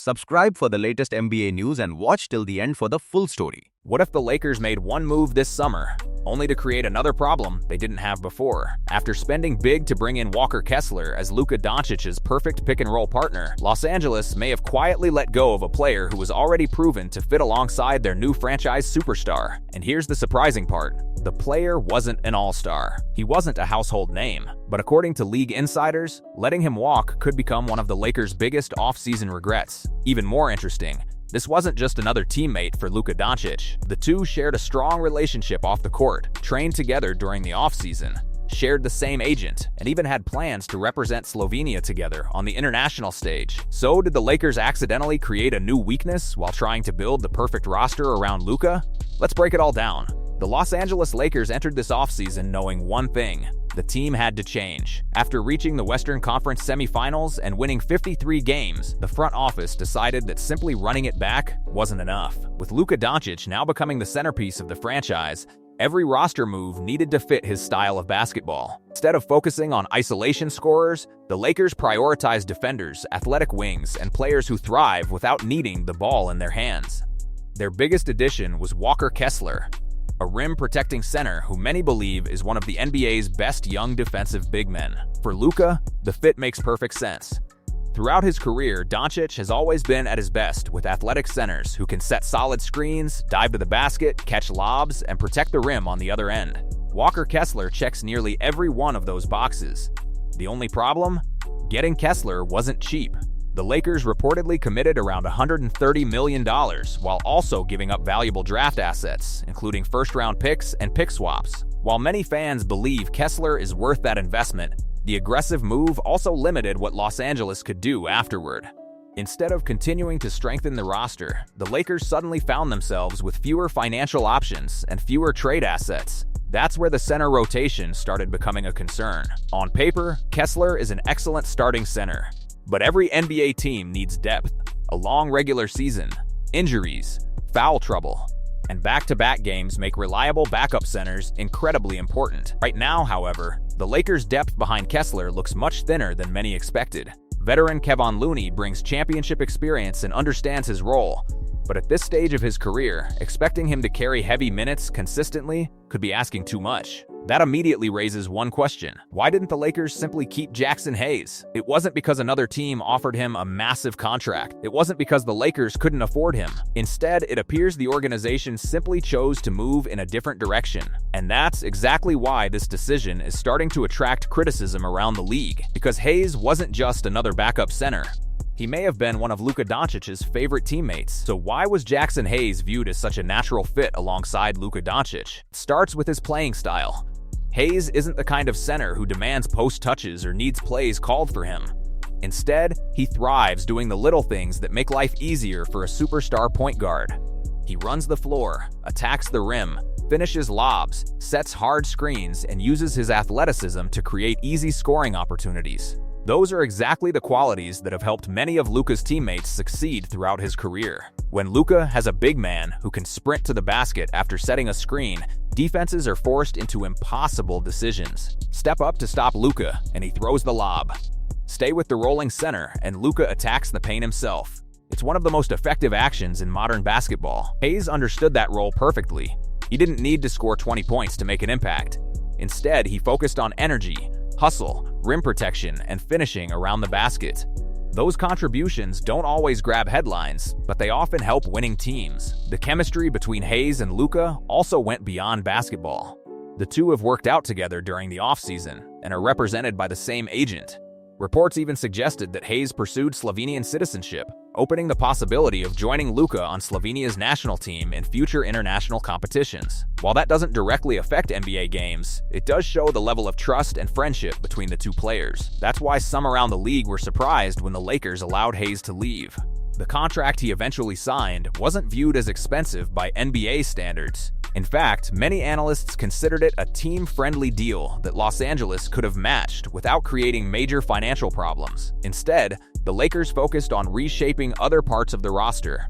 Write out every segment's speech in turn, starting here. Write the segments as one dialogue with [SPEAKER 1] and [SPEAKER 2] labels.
[SPEAKER 1] Subscribe for the latest NBA news and watch till the end for the full story.
[SPEAKER 2] What if the Lakers made one move this summer, only to create another problem they didn't have before? After spending big to bring in Kessler as Luka Doncic's perfect pick-and-roll partner, Los Angeles may have quietly let go of a player who was already proven to fit alongside their new franchise superstar. And here's the surprising part. The player wasn't an all-star. He wasn't a household name. But according to league insiders, letting him walk could become one of the Lakers' biggest off-season regrets. Even more interesting, this wasn't just another teammate for Luka Doncic. The two shared a strong relationship off the court, trained together during the offseason, shared the same agent, and even had plans to represent Slovenia together on the international stage. So did the Lakers accidentally create a new weakness while trying to build the perfect roster around Luka? Let's break it all down. The Los Angeles Lakers entered this offseason knowing one thing: the team had to change. After reaching the Western Conference semifinals and winning 53 games, the front office decided that simply running it back wasn't enough. With Luka Doncic now becoming the centerpiece of the franchise, every roster move needed to fit his style of basketball. Instead of focusing on isolation scorers, the Lakers prioritized defenders, athletic wings, and players who thrive without needing the ball in their hands. Their biggest addition was Kessler, a rim-protecting center who many believe is one of the NBA's best young defensive big men. For Luka, the fit makes perfect sense. Throughout his career, Doncic has always been at his best with athletic centers who can set solid screens, dive to the basket, catch lobs, and protect the rim on the other end. Kessler checks nearly every one of those boxes. The only problem? Getting Kessler wasn't cheap. The Lakers reportedly committed around $130 million, while also giving up valuable draft assets, including first-round picks and pick swaps. While many fans believe Kessler is worth that investment, the aggressive move also limited what Los Angeles could do afterward. Instead of continuing to strengthen the roster, the Lakers suddenly found themselves with fewer financial options and fewer trade assets. That's where the center rotation started becoming a concern. On paper, Kessler is an excellent starting center. But every NBA team needs depth, a long regular season, injuries, foul trouble, and back-to-back games make reliable backup centers incredibly important. Right now, however, the Lakers' depth behind Kessler looks much thinner than many expected. Veteran Kevon Looney brings championship experience and understands his role, but at this stage of his career, expecting him to carry heavy minutes consistently could be asking too much. That immediately raises one question. Why didn't the Lakers simply keep Jackson Hayes? It wasn't because another team offered him a massive contract. It wasn't because the Lakers couldn't afford him. Instead, it appears the organization simply chose to move in a different direction. And that's exactly why this decision is starting to attract criticism around the league. Because Hayes wasn't just another backup center. He may have been one of Luka Doncic's favorite teammates. So why was Jackson Hayes viewed as such a natural fit alongside Luka Doncic? It starts with his playing style. Hayes isn't the kind of center who demands post touches or needs plays called for him. Instead, he thrives doing the little things that make life easier for a superstar point guard. He runs the floor, attacks the rim, finishes lobs, sets hard screens, and uses his athleticism to create easy scoring opportunities. Those are exactly the qualities that have helped many of Luka's teammates succeed throughout his career. When Luka has a big man who can sprint to the basket after setting a screen, defenses are forced into impossible decisions. Step up to stop Luka, and he throws the lob. Stay with the rolling center, and Luka attacks the paint himself. It's one of the most effective actions in modern basketball. Hayes understood that role perfectly. He didn't need to score 20 points to make an impact. Instead, he focused on energy, hustle, rim protection, and finishing around the basket. Those contributions don't always grab headlines, but they often help winning teams. The chemistry between Hayes and Luka also went beyond basketball. The two have worked out together during the offseason and are represented by the same agent. Reports even suggested that Hayes pursued Slovenian citizenship, opening the possibility of joining Luka on Slovenia's national team in future international competitions. While that doesn't directly affect NBA games, it does show the level of trust and friendship between the two players. That's why some around the league were surprised when the Lakers allowed Hayes to leave. The contract he eventually signed wasn't viewed as expensive by NBA standards. In fact, many analysts considered it a team-friendly deal that Los Angeles could have matched without creating major financial problems. Instead, the Lakers focused on reshaping other parts of the roster.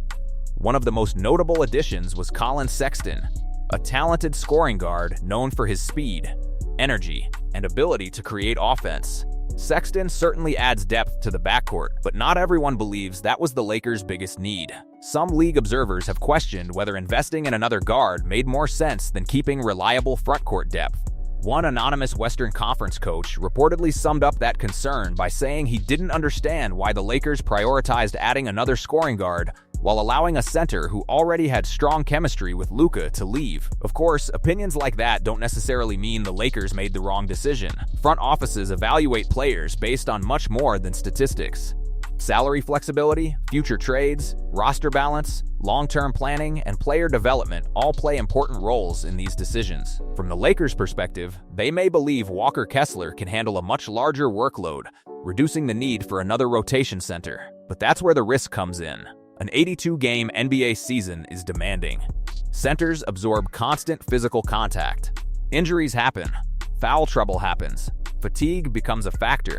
[SPEAKER 2] One of the most notable additions was Collin Sexton, a talented scoring guard known for his speed, energy, and ability to create offense. Sexton certainly adds depth to the backcourt, but not everyone believes that was the Lakers' biggest need. Some league observers have questioned whether investing in another guard made more sense than keeping reliable frontcourt depth. One anonymous Western Conference coach reportedly summed up that concern by saying he didn't understand why the Lakers prioritized adding another scoring guard while allowing a center who already had strong chemistry with Luka to leave. Of course, opinions like that don't necessarily mean the Lakers made the wrong decision. Front offices evaluate players based on much more than statistics. Salary flexibility, future trades, roster balance, long-term planning, and player development all play important roles in these decisions. From the Lakers' perspective, they may believe Walker Kessler can handle a much larger workload, reducing the need for another rotation center. But that's where the risk comes in. An 82-game NBA season is demanding. Centers absorb constant physical contact. Injuries happen. Foul trouble happens. Fatigue becomes a factor.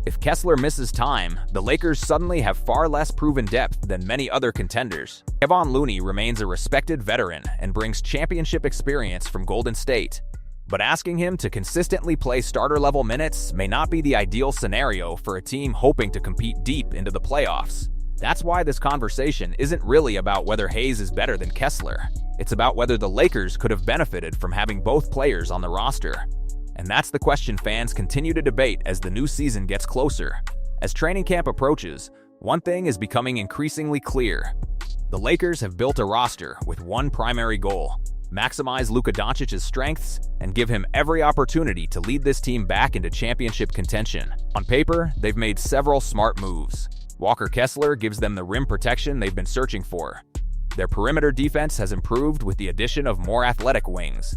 [SPEAKER 2] If Kessler misses time, the Lakers suddenly have far less proven depth than many other contenders. Kevon Looney remains a respected veteran and brings championship experience from Golden State. But asking him to consistently play starter-level minutes may not be the ideal scenario for a team hoping to compete deep into the playoffs. That's why this conversation isn't really about whether Hayes is better than Kessler. It's about whether the Lakers could have benefited from having both players on the roster. And that's the question fans continue to debate as the new season gets closer. As training camp approaches, one thing is becoming increasingly clear. The Lakers have built a roster with one primary goal: maximize Luka Doncic's strengths and give him every opportunity to lead this team back into championship contention. On paper, they've made several smart moves. Walker Kessler gives them the rim protection they've been searching for. Their perimeter defense has improved with the addition of more athletic wings.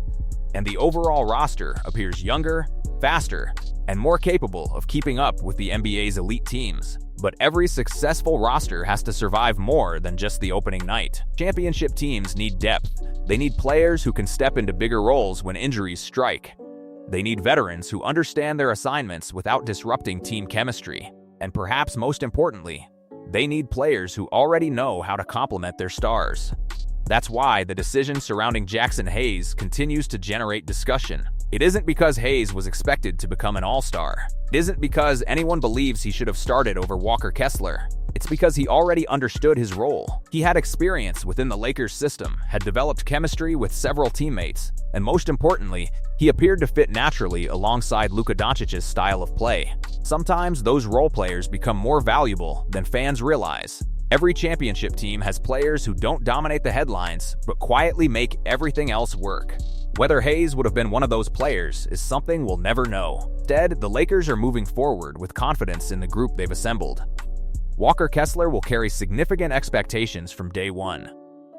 [SPEAKER 2] And the overall roster appears younger, faster, and more capable of keeping up with the NBA's elite teams. But every successful roster has to survive more than just the opening night. Championship teams need depth. They need players who can step into bigger roles when injuries strike. They need veterans who understand their assignments without disrupting team chemistry. And perhaps most importantly, they need players who already know how to complement their stars. That's why the decision surrounding Jackson Hayes continues to generate discussion. It isn't because Hayes was expected to become an all-star. It isn't because anyone believes he should have started over Walker Kessler. It's because he already understood his role. He had experience within the Lakers system, had developed chemistry with several teammates, and most importantly, he appeared to fit naturally alongside Luka Doncic's style of play. Sometimes those role players become more valuable than fans realize. Every championship team has players who don't dominate the headlines, but quietly make everything else work. Whether Hayes would have been one of those players is something we'll never know. Instead, the Lakers are moving forward with confidence in the group they've assembled. Walker Kessler will carry significant expectations from day one.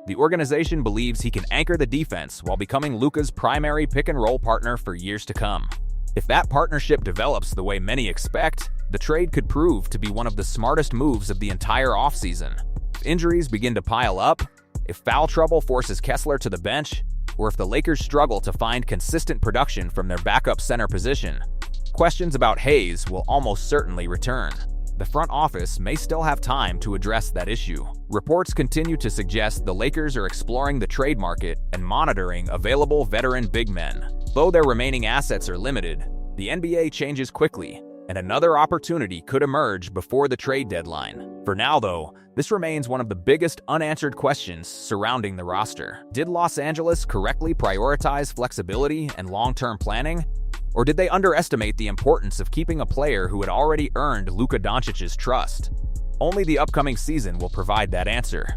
[SPEAKER 2] The organization believes he can anchor the defense while becoming Luka's primary pick-and-roll partner for years to come. If that partnership develops the way many expect, the trade could prove to be one of the smartest moves of the entire offseason. If injuries begin to pile up, if foul trouble forces Kessler to the bench, or if the Lakers struggle to find consistent production from their backup center position, questions about Hayes will almost certainly return. The front office may still have time to address that issue. Reports continue to suggest the Lakers are exploring the trade market and monitoring available veteran big men. Though their remaining assets are limited, the NBA changes quickly, and another opportunity could emerge before the trade deadline. For now, though, this remains one of the biggest unanswered questions surrounding the roster. Did Los Angeles correctly prioritize flexibility and long-term planning? Or did they underestimate the importance of keeping a player who had already earned Luka Doncic's trust? Only the upcoming season will provide that answer.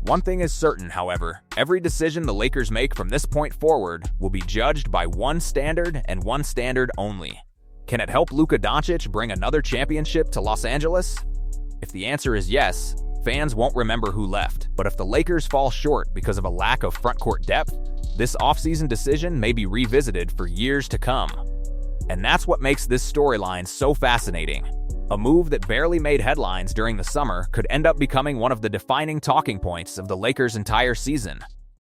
[SPEAKER 2] One thing is certain, however, every decision the Lakers make from this point forward will be judged by one standard and one standard only. Can it help Luka Doncic bring another championship to Los Angeles? If the answer is yes, fans won't remember who left. But if the Lakers fall short because of a lack of frontcourt depth, this offseason decision may be revisited for years to come. And that's what makes this storyline so fascinating. A move that barely made headlines during the summer could end up becoming one of the defining talking points of the Lakers' entire season.